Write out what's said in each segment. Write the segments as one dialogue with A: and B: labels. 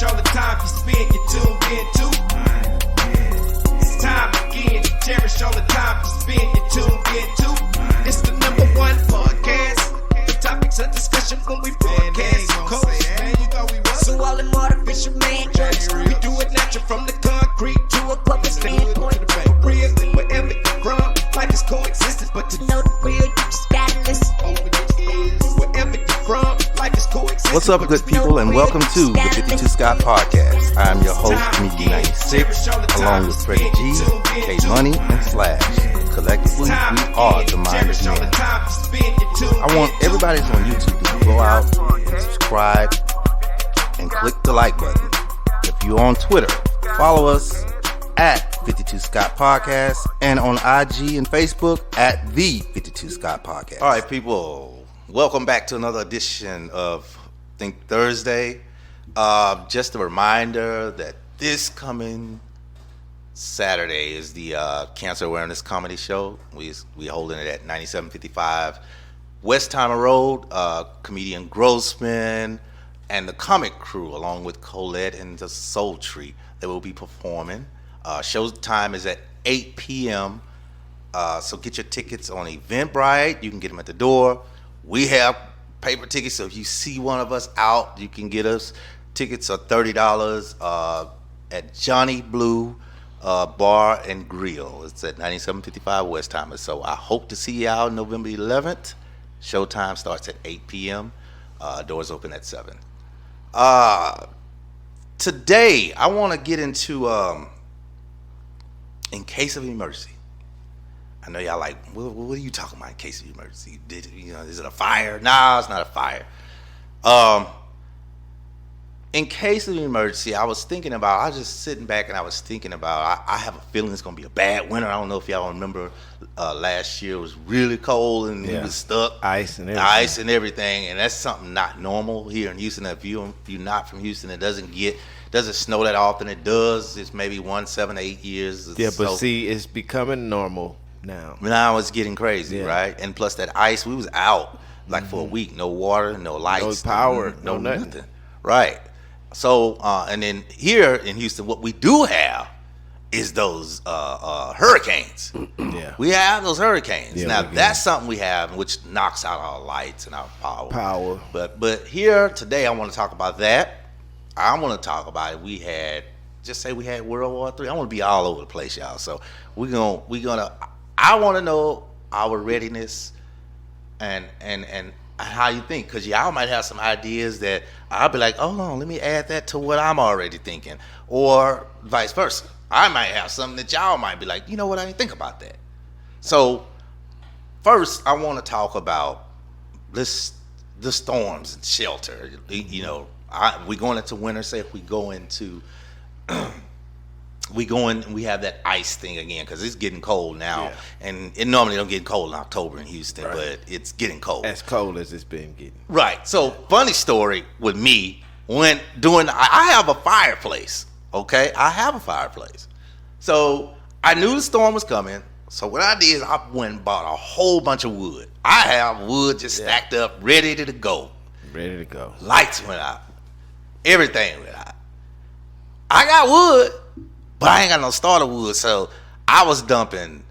A: cherish all the time you spend, you tuned in too. It's time again to cherish all the time you spend, you tuned in too. It's the number one podcast. The topics of discussion when we broadcast. So all them artificial man jokes, we do it natural from the concrete to a public standpoint. Real, wherever you're from, life is coexistence, but to know the real, you just gotta listen. Wherever you're from, life is coexistence.
B: What's up, good people, and welcome to the 52 Scott Podcast. I'm your host, EP26, along with Freddie G, K Money, and Slash. Collectively, we are the Minded Men. I want everybody that's on YouTube to go out and subscribe and click the like button. If you're on Twitter, follow us at 52 Scott Podcast, and on IG and Facebook at the 52 Scott Podcast. All right, people, welcome back to another edition of Think Thursday. Just a reminder that this coming Saturday is the Cancer Awareness Comedy Show. We holding it at 9755 Westheimer Road. Comedian Grossman and the comic crew, along with Colette and the Soul Tree, they will be performing. Show time is at 8 p.m. So get your tickets on Eventbrite. You can get them at the door. We have paper tickets, so if you see one of us out, you can get us. Tickets are $30 at Johnny Blue Bar and Grill. It's at 9755 Westheimer. So I hope to see you out November 11th. Showtime starts at 8 p.m. Doors open at 7. Today, I want to get into in case of emergency. I know y'all like, what are you talking about in case of emergency? Is it a fire? Nah, it's not a fire. In case of emergency, I was just sitting back and I was thinking about, I have a feeling it's going to be a bad winter. I don't know if y'all remember last year it was really cold and it was stuck.
C: Ice and everything.
B: And that's something not normal here in Houston. If you're not from Houston, it doesn't snow that often. It does. It's maybe 1, 7, 8 years.
C: Yeah, but see, it's becoming normal now.
B: Now it's getting crazy, right? And plus that ice, we was out like for a week. No water, no lights.
C: No power, no nothing.
B: Right. So, and then here in Houston, what we do have is those hurricanes.
C: Yeah.
B: We have those hurricanes.
C: Yeah,
B: now, that's something we have, which knocks out our lights and our power. But here today, I want to talk about that. I want to talk about it. We had World War III. I want to be all over the place, y'all. So I want to know our readiness and how you think, because y'all might have some ideas that I'll be like, hold on, let me add that to what I'm already thinking, or vice versa. I might have something that y'all might be like, you know what, I didn't think about that. So first, I want to talk about the storms and shelter. We going into winter. Say if we go into we have that ice thing again, because it's getting cold now, and it normally don't get cold in October in Houston, but it's getting cold. As
C: cold as it's been getting.
B: Right. So funny story with me, I have a fireplace. Okay, I have a fireplace. So I knew the storm was coming. So what I did is I went and bought a whole bunch of wood. I have wood just stacked up, ready to go.
C: Ready to go.
B: Lights went out. Everything went out. I got wood, but I ain't got no starter wood, so I was dumping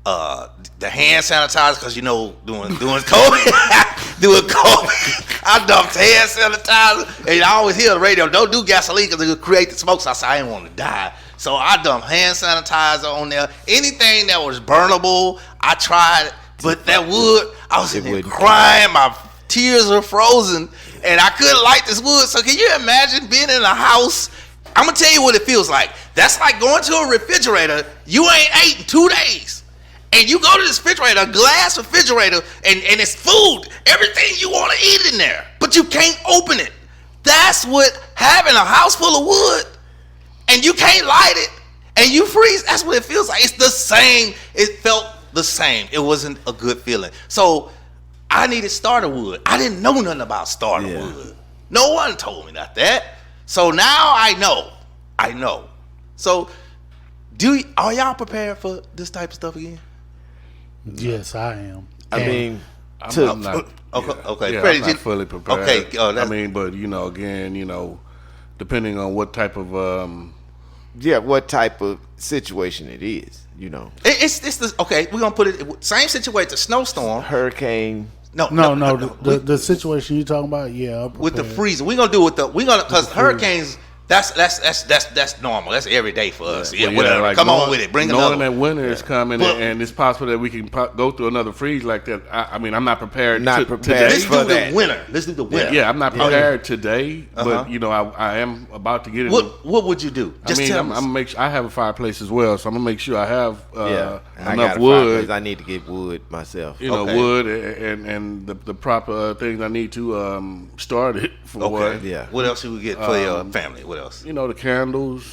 B: the hand sanitizer, because doing COVID, doing COVID, I dumped hand sanitizer, and I always hear the radio, don't do gasoline because it'll create the smoke. So I said, I didn't want to die, so I dumped hand sanitizer on there. Anything that was burnable, I tried, but that wood, I was in there crying, my tears were frozen, and I couldn't light this wood. So can you imagine being in a house? I'm going to tell you what it feels like. That's like going to a refrigerator. You ain't ate in 2 days. And you go to this refrigerator, a glass refrigerator, and it's food. Everything you want to eat in there. But you can't open it. That's what having a house full of wood and you can't light it and you freeze. That's what it feels like. It's the same. It felt the same. It wasn't a good feeling. So I needed starter wood. I didn't know nothing about starter wood. No one told me that. So now I know. So are y'all prepared for this type of stuff again?
D: Yes, I am.
C: I'm
B: not. Okay,
E: I'm not fully prepared.
B: Okay,
E: but again, depending on what type of
C: what type of situation it is, you know.
B: It's the okay. We're gonna put it same situation. Snowstorm,
C: Hurricane.
B: No.
D: The situation you talking about, yeah. I'm
B: With the
D: prepared.
B: freezing, we're gonna do with because hurricanes. That's normal. That's every day for us. Yeah,
E: well,
B: whatever.
E: like
B: Come
E: knowing,
B: on with it. Bring
E: knowing
B: another.
E: that winter is coming,
B: But-
E: and it's possible that we can go through another freeze like that. I mean, I'm not prepared.
C: Not prepared.
B: Let's
E: today.
B: do the winter. Let's do the winter.
E: Yeah, I'm not prepared today,
B: Uh-huh.
E: but I am about to get in.
B: What would you do? Just tell
E: I'm
B: us.
E: gonna make sure I have a fireplace as well, so I'm gonna make sure I have
C: I
E: enough
C: got a
E: wood.
C: fireplace. I need to get wood myself.
B: Okay.
E: Wood and the proper things I need to start it for.
B: Okay.
C: Yeah.
B: What else should we get for your family? What else?
E: The candles,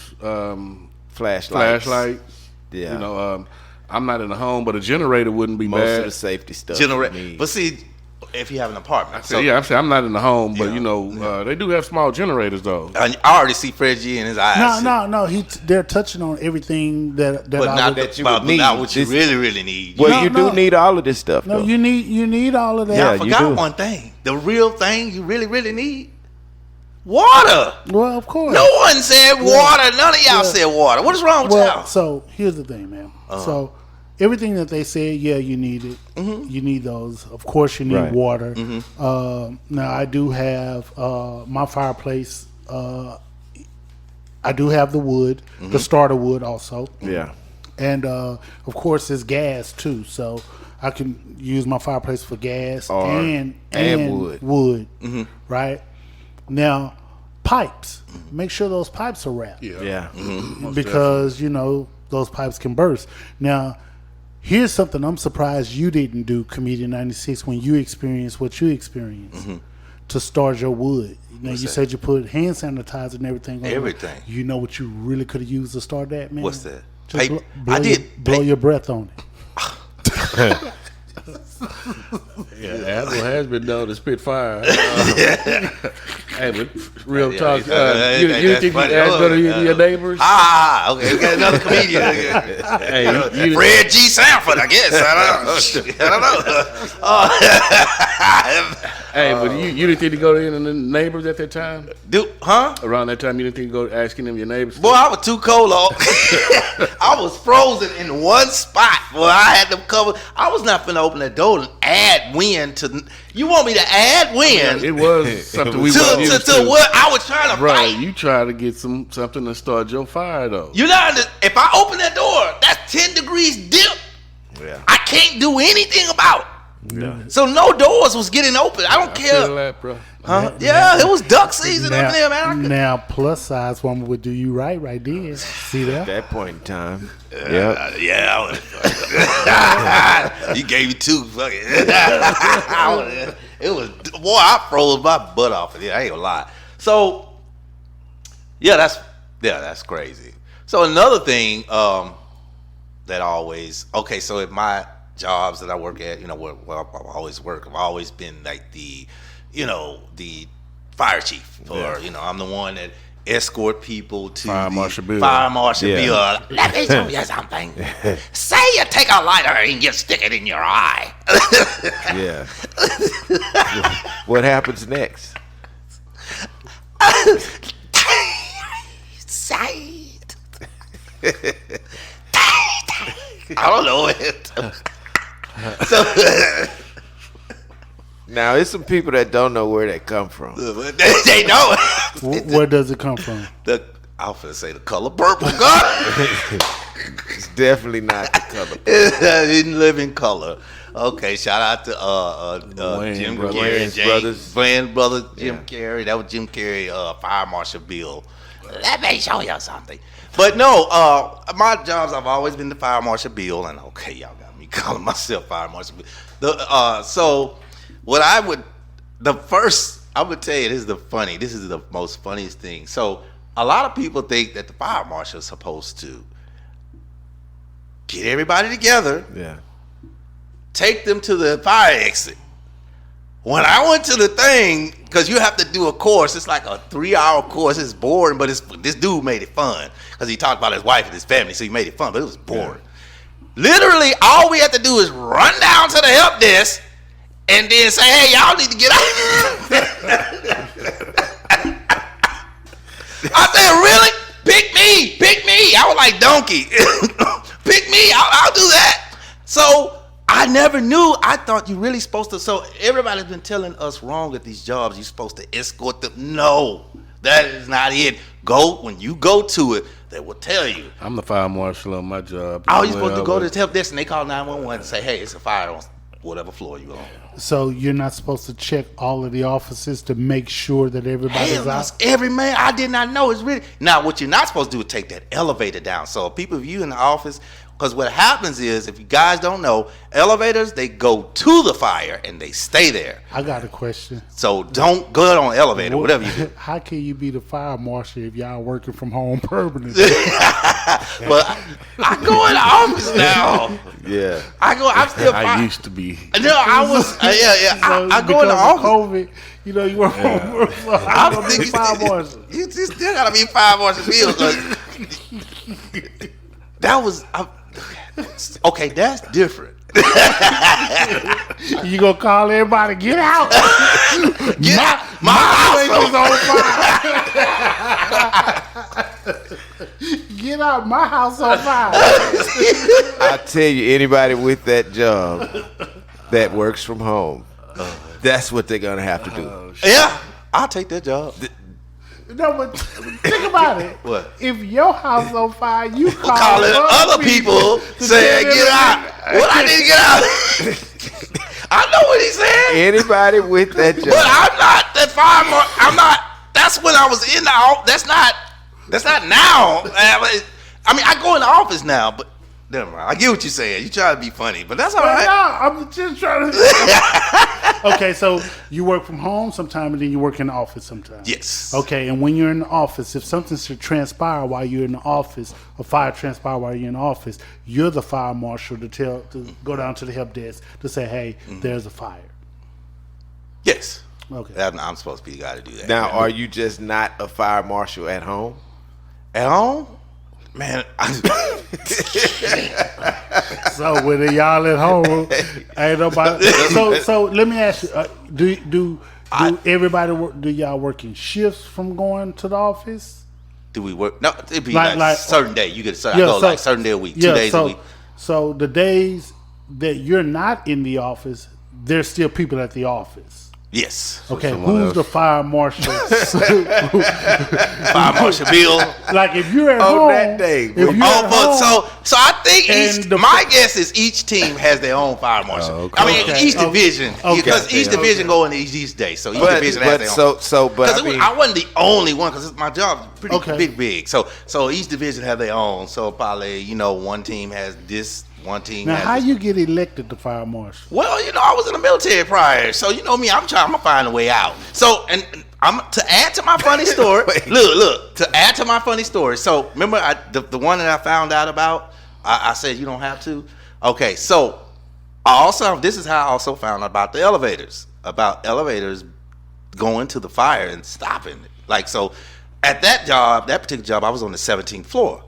C: Flashlights. Yeah.
E: I'm not in the home, but a generator wouldn't be
C: Most
E: bad.
C: of the safety stuff.
B: Generate. But see, if you have an apartment,
E: I'm saying I'm not in the home, but
B: Yeah.
E: they do have small generators though.
B: I already see Fred G in his eyes.
D: No. They're touching on everything that
B: But
D: I
B: not
D: would,
B: that
C: you
B: but
C: would need.
B: not what you
C: This-
B: really need.
C: Well,
D: No,
C: you
D: no.
C: do need all of this stuff.
D: No,
C: though.
D: you need all of that.
B: Yeah, I
C: you
B: forgot
C: do.
B: one thing. The real thing you really need. Water.
D: Well, of course.
B: No one said water. None of y'all said water. What is wrong with
D: Well,
B: y'all?
D: so here's the thing, man. So everything that they said, you need it. You need those. Of course, you need
C: Right.
D: water. Now, I do have my fireplace. I do have the wood, the starter wood also.
C: Yeah.
D: And of course, it's gas too. So I can use my fireplace for gas and
C: wood.
D: Wood, right? Now, pipes. Make sure those pipes are wrapped.
C: Yeah.
D: Because those pipes can burst. Now, here's something I'm surprised you didn't do, Comedian 96, when you experienced what you experienced to start your wood. Now, you said you put hand sanitizer and everything on it.
B: Everything.
D: You know what you really could have used to start that, man?
B: What's that?
D: Just
B: Paper.
D: blow
B: I
D: your-
B: did.
D: blow your breath on it.
E: Yeah, Apple has been known to spit fire. Hey, but real talk, you
B: that's
E: think
B: funny.
E: you ask go to your neighbors?
B: Okay. We got another comedian.
E: Hey, you
B: Fred G. Sanford, I guess. I don't know.
E: Hey, but you didn't think to go to the neighbors at that time?
B: Huh?
E: Around that time, you didn't think to go asking them your neighbors?
B: Boy, I was too cold. I was frozen in one spot. Boy, I had them covered. I was not finna open that door and add wind to. You want me to add wind
E: It was something we
B: to,
E: weren't used
B: to what I was trying to
E: Bro,
B: fight?
E: you try to get something to start your fire though.
B: You know, if I open that door, that's 10 degrees dip.
C: Yeah.
B: I can't do anything about it.
C: Yeah.
B: So no doors was getting open. I don't
E: Feel
B: care.
E: that, bro.
B: Huh? Yeah, it was duck season up there, man.
D: Now, plus size woman would do you right there. See
C: At
D: that?
C: that point in time. Yeah.
B: Yeah. You gave me two. Fuck it. It was, boy, I froze my butt off of it. I ain't gonna lie. So, that's crazy. So another thing that always, so at my jobs that I work at, where I always work, I've always been like the fire chief, or I'm the one that escort people to
E: Fire Marshal Bill.
B: Fire Marshal
C: Yeah.
B: Bill. Let me tell you something. Say you take a lighter and you stick it in your eye.
C: Yeah. What happens next?
B: Say it. I don't know it. So,
C: Now, there's some people that don't know where that come from.
B: they know it.
D: Where does it come from?
B: I was going to say the color purple. God.
C: It's definitely not the color.
B: Didn't live in color. Okay, shout out to
E: Wayne
B: Jim
E: brothers.
B: Carrey,
C: Wayne's brothers.
B: Wayne brothers, Jim
C: Yeah.
B: Carrey. That was Jim Carrey, Fire Marshal Bill. Let me show you something. But no, my jobs, I've always been the Fire Marshal Bill, and okay, y'all got me calling myself Fire Marshal Bill. So what I would tell you, this is the most funniest thing. So a lot of people think that the fire marshal is supposed to get everybody together,
C: Yeah.
B: take them to the fire exit. When I went to the thing, because you have to do a course, it's like a 3-hour course. It's boring, but this dude made it fun because he talked about his wife and his family, so he made it fun, but it was boring. Literally, all we had to do is run down to the help desk and then say, hey, y'all need to get out. I said, really? Pick me. I was like, donkey. Pick me. I'll do that. So I never knew. I thought you really supposed to. So everybody's been telling us wrong at these jobs. You're supposed to escort them. No, that is not it. When you go to it, they will tell you.
E: I'm the fire marshal on my job.
B: Oh, you're supposed to go to the help desk and they call 911 and say, hey, it's a fire on whatever floor you on.
D: So you're not supposed to check all of the offices to make sure that everybody's out?
B: Every man, I did not know. It's really now what you're not supposed to do is take that elevator down. So people, if you in the office, because what happens is, if you guys don't know, elevators, they go to the fire and they stay there.
D: I got a question.
B: So don't go on the elevator, whatever you do.
D: How can you be the fire marshal if y'all working from home permanently?
B: But I go in the office now.
C: Yeah.
B: I'm still fire.
E: I used to be.
B: No, I was, yeah.
D: So
B: I go in the office.
D: COVID, you know, you work from home. So I'm going to be fire marshal.
B: You still got to be fire marshal. That was... okay, that's different.
D: You gonna call everybody? Get out!
B: Get out! My house
D: is on fire! Get out! My house on fire!
C: I tell you, anybody with that job that works from home, that's what they're gonna have to do.
B: Yeah, I'll take that job.
D: No, but think about it.
B: What?
D: If your house on fire, you
B: calling other people saying, get out. What I need to get out? I know what he said.
C: Anybody with that job.
B: But I'm not that fire. I'm not. That's when I was in the office. That's not now. I mean, I go in the office now, but never mind. I get what you're saying. You try to be funny, but that's all right.
D: No, I'm just trying to. Okay, so you work from home sometime and then you work in the office sometime.
B: Yes.
D: Okay, and when you're in the office, if something should transpire while you're in the office, or fire transpire while you're in the office, you're the fire marshal to go down to the help desk to say, hey, there's a fire.
B: Yes.
D: Okay.
B: I'm supposed to be the guy to do that.
C: Now, are you just not a fire marshal at home?
B: At home? Man,
D: So when y'all at home, ain't nobody. So let me ask you: do everybody work? Do y'all work in shifts from going to the office?
B: Do we work? No, it'd be like certain day. You get a certain.
D: Yeah,
B: I go like certain day a week, 2 days a week.
D: So the days that you're not in the office, there's still people at the office.
B: Yes.
D: Okay, who's the fire marshal?
B: Fire Marshal Bill.
D: Like if you're at home
C: that day.
D: if you're at home,
B: So I think
D: And
B: my guess is each team has their own fire marshal.
E: Okay.
B: I mean, each division, because each division go in each day. So each division has their own.
C: But
B: I wasn't the only one because my job is pretty
D: Okay.
B: big. So each division have their own. So probably one team has this. One team.
D: now
B: has
D: how
B: this.
D: you get elected to fire marshal?
B: Well, I was in the military prior, so you know me. I'm trying to find a way out. So, and I'm to add to my funny story. look, to add to my funny story. So, remember the one that I found out about? I said you don't have to. Okay, so this is how I also found out about the elevators. About elevators going to the fire and stopping it. Like so, at that particular job, I was on the 17th floor.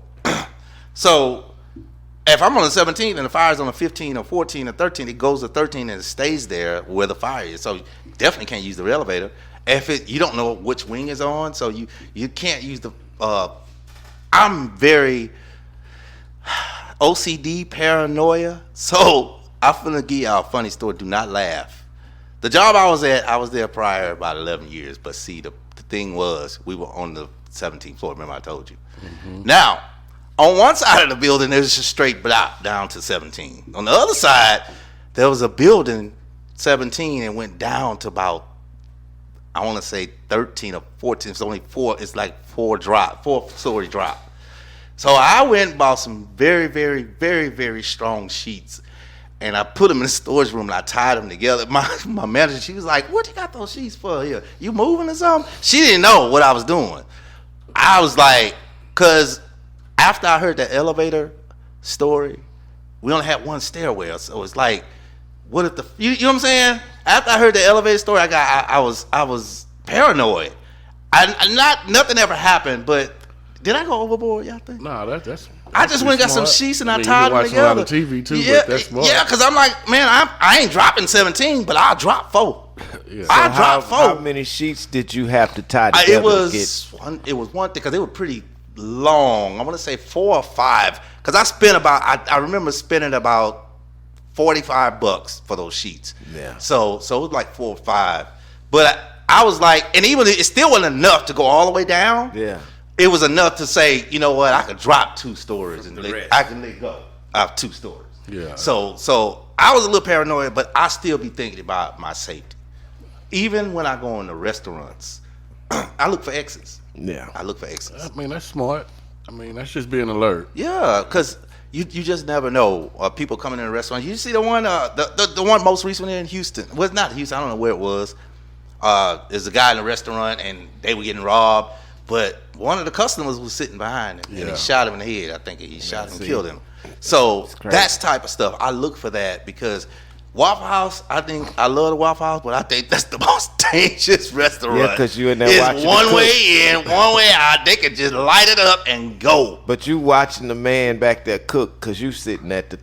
B: So. If I'm on the 17th and the fire's on the 15 or 14 or 13, it goes to 13 and it stays there where the fire is. So you definitely can't use the elevator. You don't know which wing is on, so you can't use the. I'm very OCD paranoia, so I'm finna give y'all a funny story. Do not laugh. The job I was at, I was there prior about 11 years. But see, the thing was, we were on the 17th floor. Remember I told you. Mm-hmm. Now. On one side of the building, there was just straight block down to 17. On the other side, there was a building, 17, and went down to about, I want to say 13 or 14. It's only 4. It's like 4-story drop. So I went and bought some very, very, very, very strong sheets, and I put them in the storage room and I tied them together. My manager, she was like, "What you got those sheets for here? You moving or something?" She didn't know what I was doing. I was like, because after I heard the elevator story, we only had one stairwell, so it's like, what if you know what I'm saying? After I heard the elevator story, I was paranoid. Nothing ever happened, but did I go overboard? Y'all think?
E: No, that's.
B: I just went and got some sheets and I tied them together.
E: You watch a lot of TV too,
B: yeah,
E: but that's smart.
B: Yeah, because I'm like, man, I ain't dropping 17, but I'll drop 4.
E: Yeah.
C: So
F: I dropped 4.
C: How many sheets did you have to tie together?
F: It was one thing because they were pretty long. I want to say 4 or 5 because I spent I remember spending about $45 for those sheets.
C: Yeah.
F: So it was like 4 or 5, but I was like, and even it still wasn't enough to go all the way down.
C: Yeah.
F: It was enough to say, you know what, I could drop 2 stories and I can let go of 2 stories.
E: Yeah.
F: So I was a little paranoid, but I still be thinking about my safety. Even when I go into restaurants, I look for exits.
C: Yeah.
F: I look for exits.
E: I mean, that's smart. I mean, that's just being alert.
F: Yeah, because you just never know. People coming in a restaurant. You see the one the one most recently in Houston. Well, it's not Houston. I don't know where it was. There's a guy in a restaurant and they were getting robbed, but one of the customers was sitting behind him and he shot him in the head. I think he shot him and killed him. So that's type of stuff. I look for that because Waffle House, I love the Waffle House, but I think that's the most dangerous restaurant.
C: Yeah, 'cause you in there
F: it's
C: watching
F: one
C: the
F: way in, one way out. They could just light it up and go.
C: But you watching the man back there cook because you sitting at the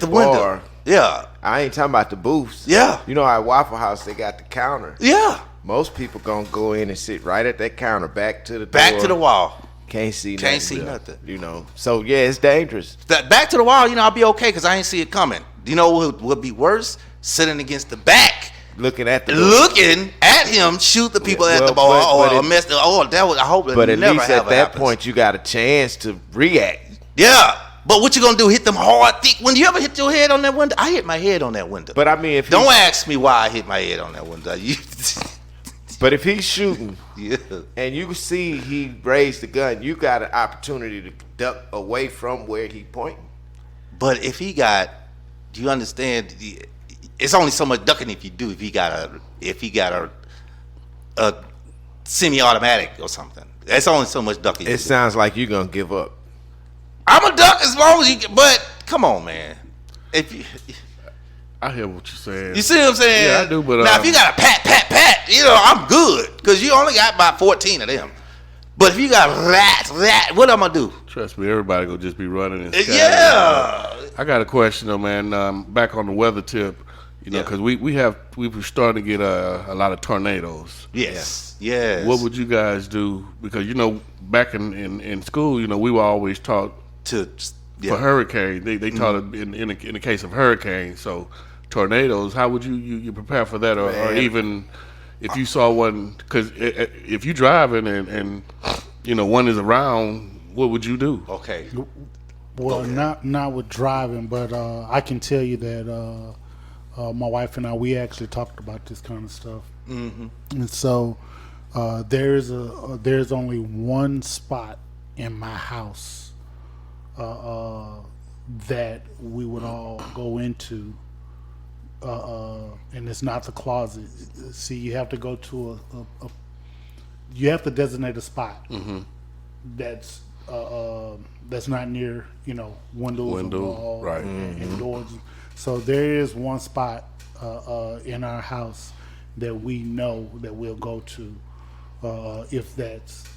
F: window.
C: bar.
F: Yeah.
C: I ain't talking about the booths.
F: Yeah.
C: You know how at Waffle House they got the counter.
F: Yeah.
C: Most people gonna go in and sit right at that counter, back to the
F: Back
C: door.
F: to the wall.
C: Can't see nothing.
F: Can't see nothing.
C: You know. So yeah, it's dangerous.
F: Back to the wall, I'll be okay because I ain't see it coming. You know what would be worse? Sitting against the back,
C: Looking at the door.
F: looking at him shoot the people at the
C: well,
F: bar
C: but
F: or
C: it-
F: mess the. Oh, that was. I hope that
C: But at
F: never
C: least at
F: ever
C: that
F: happens.
C: point, you got a chance to react.
F: Yeah, but what you gonna do? Hit them hard, thick? When you ever hit your head on that window? I hit my head on that window.
C: But I mean, if
F: Don't
C: he's,
F: ask me why I hit my head on that window.
C: but if he's shooting
F: Yeah.
C: and you see he raised the gun, you got an opportunity to duck away from where he pointing.
F: But if he got, do you understand? It's only so much ducking if you do. If he got a semi-automatic or something, it's only so much ducking.
C: It sounds like you're gonna give up.
F: I'm a duck as long as you can. But come on, man. If
E: I hear what you're saying.
F: you see what I'm saying?
E: Yeah, I do, but,
F: now if you got a pat, I'm good because you only got about 14 of them. But if you got rat, what I'm gonna do?
E: Trust me, everybody gonna just be running and scattering.
F: Yeah.
E: I got a question though, man. Back on the weather tip,
F: Yeah.
E: because we were starting to get a lot of tornadoes.
F: Yes. Yes.
E: What would you guys do? Because back in school, we were always taught
F: to
E: for hurricane. They taught it in the case of hurricanes. So tornadoes, how would you prepare for that, or even if you saw one? Because if you driving and one is around, what would you do?
F: Okay.
D: Well, not with driving, but I can tell you that my wife and I, we actually talked about this kind of stuff. Mm-hmm. And so there's only one spot in my house that we would all go into, and it's not the closet. See, you have to go to you have to designate a spot that's not near windows or walls
E: right.
D: and doors. So there is one spot in our house that we know that we'll go to if that's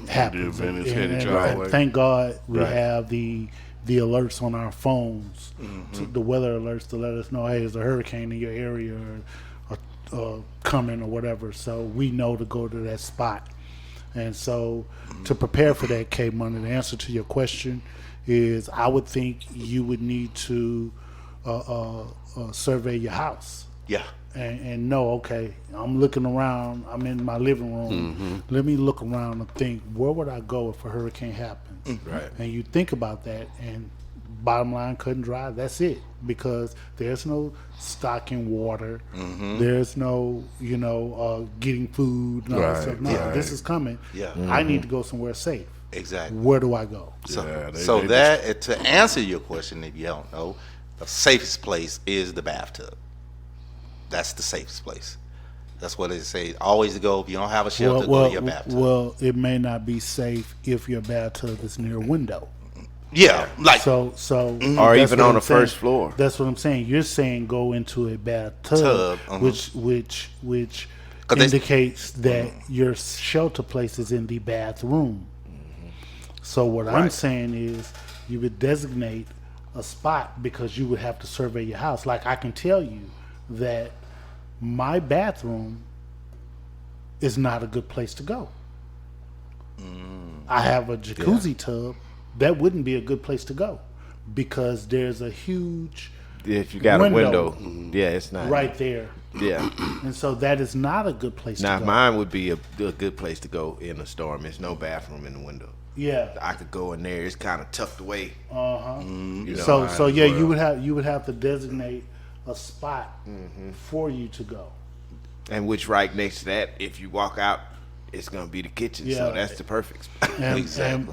D: happens.
E: The event is headed your way.
D: Thank God we
E: Right.
D: have the alerts on our phones, the weather alerts to let us know, hey, there's a hurricane in your area or coming or whatever. So we know to go to that spot. And so to prepare for that, K-Money, the answer to your question is I would think you would need to survey your house.
F: Yeah.
D: And know, okay, I'm looking around, I'm in my living room. Let me look around and think, where would I go if a hurricane happens?
C: Right.
D: And you think about that, and bottom line, cut and dry, that's it. Because there's no stocking water, there's no, getting food and all that
E: Right,
D: stuff. No,
E: right.
D: this is coming.
F: Yeah.
D: I need to go somewhere safe.
F: Exactly.
D: Where do I go?
F: So,
E: Yeah,
F: so
E: they
F: that to answer your question, if you don't know, the safest place is the bathtub. That's the safest place. That's what they say. Always go. If you don't have a shelter, go to your bathtub.
D: Well, it may not be safe if your bathtub is near a window.
F: Yeah, like
D: So
C: Or
D: that's
C: even
D: what
C: on
D: I'm
C: the
D: saying.
C: first floor.
D: That's what I'm saying. You're saying go into a bathtub,
F: Tub,
D: which
F: 'Cause they-
D: indicates that your shelter place is in the bathroom. So what I'm saying is you would designate a spot because you would have to survey your house. Like I can tell you that my bathroom is not a good place to go. I have a jacuzzi tub. That wouldn't be a good place to go because there's a huge
C: If you got a window, yeah, it's not
D: right there.
C: Yeah.
D: And so that is not a good place
C: Now
D: to go.
C: mine would be a good place to go in a storm. There's no bathroom in the window.
D: Yeah.
C: I could go in there. It's kind of tucked away. You know,
D: So
C: might
D: yeah,
C: as well.
D: you would have to designate a spot for you to go.
C: And which right next to that, if you walk out, it's gonna be the kitchen. So
D: Yeah.
C: that's the perfect spot.
D: And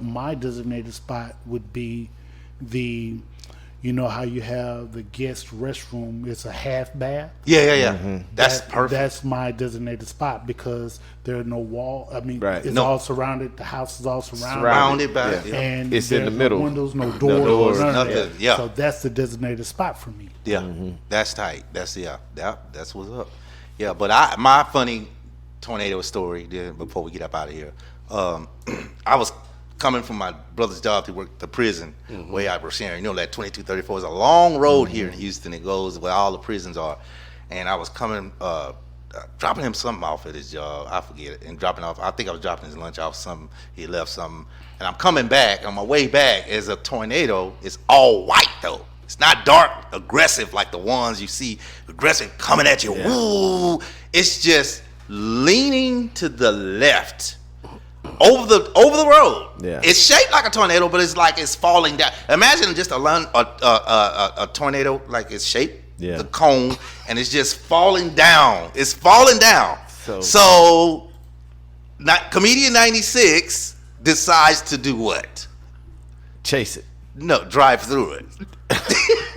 D: my designated spot would be the, you know how you have the guest restroom, it's a half bath.
F: Yeah. That's perfect.
D: That's my designated spot because there are no wall. I mean,
C: Right.
D: it's
F: No.
D: all surrounded. The house is all surrounded.
F: Surrounded by
C: Yeah.
D: And
C: It's in
D: there's
C: the middle.
D: No windows, no
C: No
D: doors,
C: doors,
D: none of
F: nothing.
D: that.
F: Yeah.
D: So that's the designated spot for me.
F: Yeah, that's tight. That's that's what's up. Yeah, but my funny tornado story before we get up out of here. I was coming from my brother's job to work the prison way out of Sharon. You know that 2234 is a long road here in Houston. It goes where all the prisons are. And I was coming, dropping him something off at his job. I forget it. And dropping off. I think I was dropping his lunch off. Something he left something. And I'm coming back. On my way back, is a tornado. It's all white though. It's not dark, aggressive like the ones you see aggressive coming at you. Woo! It's just leaning to the left over the road.
C: Yeah.
F: It's shaped like a tornado, but it's like it's falling down. Imagine just a tornado like it's shaped,
C: Yeah.
F: the cone, and it's just falling down. It's falling down. So Comedian 96 decides to do what?
C: Chase it.
F: No, drive through it.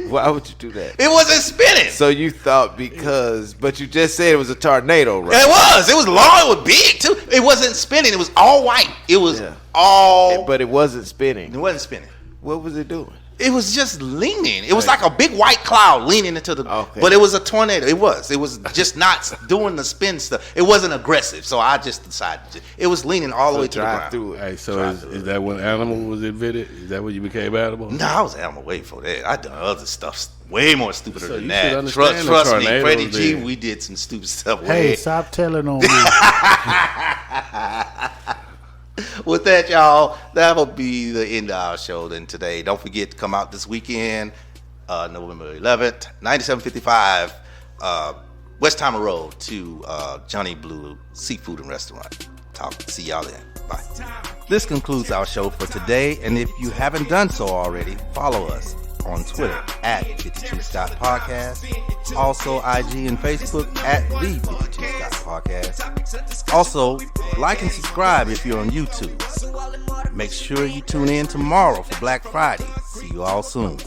C: Why would you do that?
F: It wasn't spinning.
C: So you thought but you just said it was a tornado, right?
F: It was long, it was big too. It wasn't spinning, it was all white. It was all,
C: But it wasn't spinning.
F: it wasn't spinning.
C: What was it doing?
F: It was just leaning. It was like a big white cloud leaning into the.
C: Okay.
F: But it was a tornado. It was just not doing the spin stuff. It wasn't aggressive. So I just decided it was leaning all the way to the
C: drive
F: ground.
C: through it.
E: Hey, so is that when animal was invented? Is that when you became animal?
F: No, I was animal way for that. I done other stuff way more stupider
E: So
F: than
E: you
F: that.
E: should understand
F: Trust
E: the
F: me,
E: tornadoes
F: Freddie G.
E: then.
F: We did some stupid stuff.
D: Hey,
F: way.
D: stop telling on me.
F: With that, y'all, that'll be the end of our show then today. Don't forget to come out this weekend, November 11th, 9755 Westheimer Road to Johnny Blue Seafood and Restaurant. See y'all then. Bye.
B: This concludes our show for today, and if you haven't done so already, follow us on Twitter at 52 Scott Podcast, also IG and Facebook at the 52 Scott Podcast. Also, like and subscribe if you're on YouTube. Make sure you tune in tomorrow for Black Friday. See you all soon.